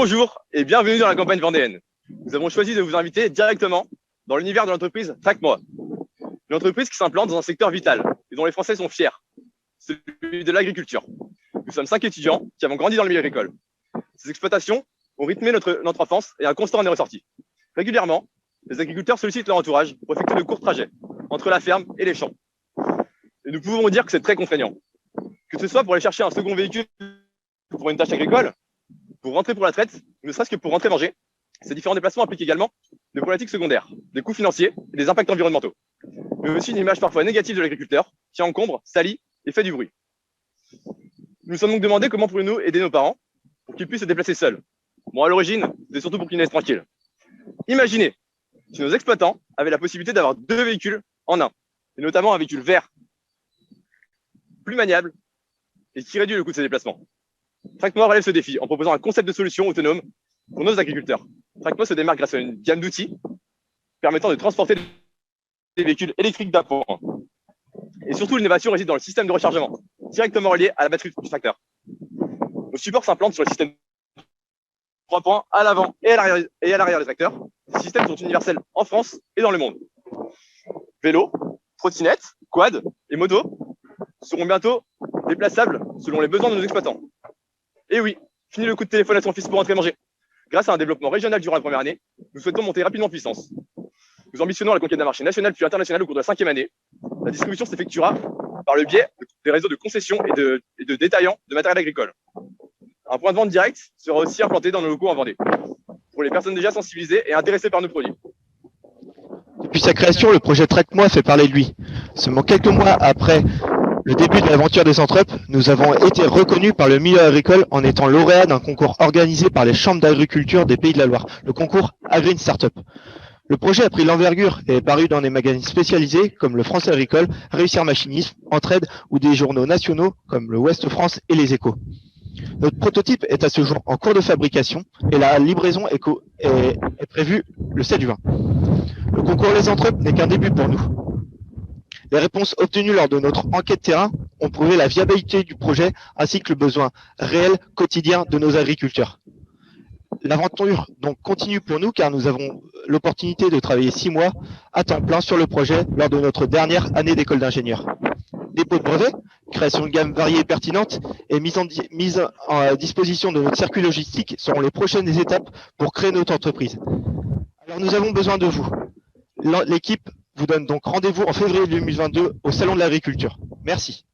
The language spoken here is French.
Bonjour et bienvenue dans la campagne vendéenne. Nous avons choisi de vous inviter directement dans l'univers de l'entreprise TrackMoi. Une entreprise qui s'implante dans un secteur vital et dont les Français sont fiers, celui de l'agriculture. Nous sommes 5 étudiants qui avons grandi dans le milieu agricole. Ces exploitations ont rythmé notre enfance et un constant en est ressorti. Régulièrement, les agriculteurs sollicitent leur entourage pour effectuer de courts trajets entre la ferme et les champs. Et nous pouvons dire que c'est très contraignant. Que ce soit pour aller chercher un second véhicule pour une tâche agricole, pour rentrer pour la traite, ou ne serait-ce que pour rentrer manger, ces différents déplacements impliquent également des problématiques secondaires, des coûts financiers et des impacts environnementaux, mais aussi une image parfois négative de l'agriculteur qui encombre, salit et fait du bruit. Nous nous sommes donc demandé comment pourrions-nous aider nos parents pour qu'ils puissent se déplacer seuls. Bon, à l'origine, c'est surtout pour qu'ils naissent tranquilles. Imaginez si nos exploitants avaient la possibilité d'avoir 2 véhicules en un, et notamment un véhicule vert, plus maniable et qui réduit le coût de ses déplacements. TrackMoi relève ce défi en proposant un concept de solution autonome pour nos agriculteurs. TrackMoi se démarque grâce à une gamme d'outils permettant de transporter des véhicules électriques d'un point. Et surtout, l'innovation réside dans le système de rechargement, directement relié à la batterie du tracteur. Nos supports s'implantent sur le système 3 points à l'avant et à l'arrière des tracteurs. Ces systèmes sont universels en France et dans le monde. Vélos, trottinettes, quads et motos seront bientôt déplaçables selon les besoins de nos exploitants. Et oui, fini le coup de téléphone à son fils pour rentrer manger. Grâce à un développement régional durant la première année, nous souhaitons monter rapidement en puissance. Nous ambitionnons la conquête d'un marché national puis international au cours de la 5e année. La distribution s'effectuera par le biais des réseaux de concession et de détaillants de matériel agricole. Un point de vente direct sera aussi implanté dans nos locaux en Vendée, pour les personnes déjà sensibilisées et intéressées par nos produits. Depuis sa création, le projet TrackMoi fait parler de lui. Seulement quelques mois après le début de l'aventure des Centrup, nous avons été reconnus par le milieu agricole en étant lauréats d'un concours organisé par les chambres d'agriculture des Pays de la Loire, le concours Agrine Startup. Le projet a pris l'envergure et est paru dans des magazines spécialisés comme le Français Agricole, Réussir Machinisme, Entraide ou des journaux nationaux comme le Ouest France et les Échos. Notre prototype est à ce jour en cours de fabrication et la livraison est prévue le 7 juin. Le concours Les Centrup n'est qu'un début pour nous. Les réponses obtenues lors de notre enquête terrain ont prouvé la viabilité du projet ainsi que le besoin réel quotidien de nos agriculteurs. L'aventure donc continue pour nous car nous avons l'opportunité de travailler 6 mois à temps plein sur le projet lors de notre dernière année d'école d'ingénieur. Dépôt de brevet, création de gamme variée et pertinente et mise en disposition de notre circuit logistique seront les prochaines étapes pour créer notre entreprise. Alors nous avons besoin de vous. L'équipe vous donne donc rendez-vous en février 2022 au Salon de l'Agriculture. Merci.